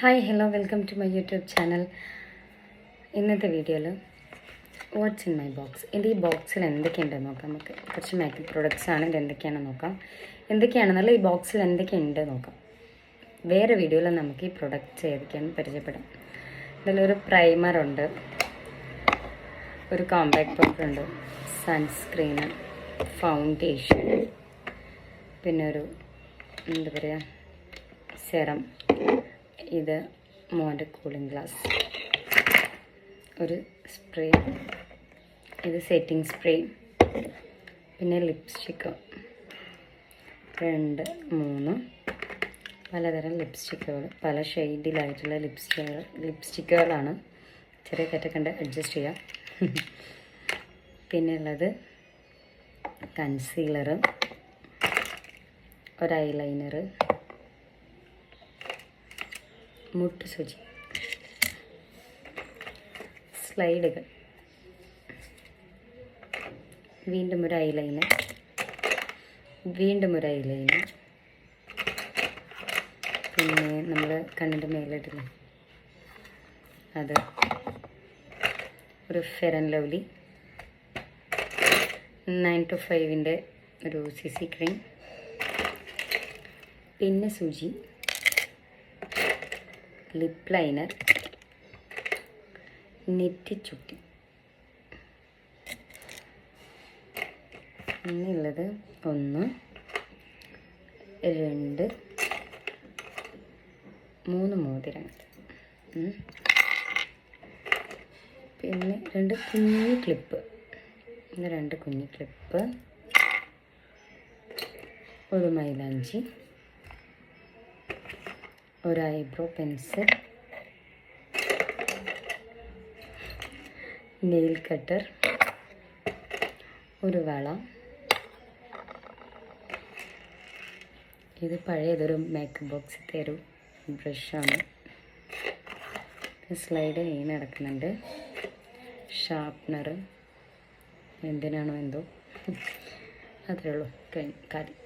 Hi hello welcome to my YouTube channel. ഇന്നത്തെ വീഡിയോയിൽ what's in my box. എൻ്റെ ഈ ബോക്സിൽ എന്തൊക്കെയുണ്ടെന്ന് നോക്കാം. നമുക്ക് കുറച്ച് മേക്കപ്പ് പ്രോഡക്റ്റ്സ് ആണ്. ഇത് എന്തൊക്കെയാണെന്ന് നോക്കാം. എന്തൊക്കെയാണെന്നുള്ള ഈ ബോക്സിൽ എന്തൊക്കെയുണ്ട് നോക്കാം. വേറെ വീഡിയോയിൽ നമുക്ക് ഈ പ്രൊഡക്റ്റ്സ് ഏതൊക്കെയാണെന്ന് പരിചയപ്പെടാം. ഇതിലൊരു പ്രൈമറുണ്ട്, ഒരു കോമ്പാക്ട് പൗഡറുണ്ട്, സൺസ്ക്രീന്, ഫൗണ്ടേഷൻ, പിന്നെ ഒരു എന്താ പറയുക സെറം, ഇത് മോൻ്റെ കൂളിംഗ് ഗ്ലാസ്, ഒരു സ്പ്രേ, ഇത് സെറ്റിംഗ് സ്പ്രേ, പിന്നെ ലിപ്സ്റ്റിക്ക് 2 3 പലതരം ലിപ്സ്റ്റിക്കുകൾ, പല ഷെയ്ഡിലായിട്ടുള്ള ലിപ്സ്റ്റിക്കുകളാണ്. ചെറിയ തെറ്റൊക്കെ ഉണ്ട്, അഡ്ജസ്റ്റ് ചെയ്യാം. പിന്നെ ഉള്ളത് കൺസീലറ്, ഒരു ഐലൈനറ്, മുട്ട് സൂചി, സ്ലൈഡുകൾ, വീണ്ടും ഒരു ഐലൈനർ, പിന്നെ നമ്മൾ കണ്ണിൻ്റെ മേലിട്ടില്ലേ അത്, ഒരു ഫെയർ ആൻഡ് ലവ്ലി 9 to 5 ഒരു CC ക്രീം, പിന്നെ സൂചി, ലിപ്പ് ലൈനർ, നെറ്റിച്ചുട്ടി. പിന്നെയുള്ളത് 1 2 3 മോതിരങ്ങൾ, പിന്നെ 2 കുഞ്ഞു ക്ലിപ്പ്, 2 കുഞ്ഞു ക്ലിപ്പ്, ഒരു മൈലാഞ്ചി, ഒരു ഐബ്രോ പെൻസിൽ, നെയിൽ കട്ടർ, ഒരു വള, ഇത് പഴയതൊരു മേക്കപ്പ് ബോക്സിലത്തെ ഒരു ബ്രഷാണ്. സ്ലൈഡ് ഇങ്ങനെ നടക്കുന്നുണ്ട്, ഷാർപ്നർ, എന്തിനാണോ എന്തോ, അത്രയേ ഉള്ളൂ കാര്യം.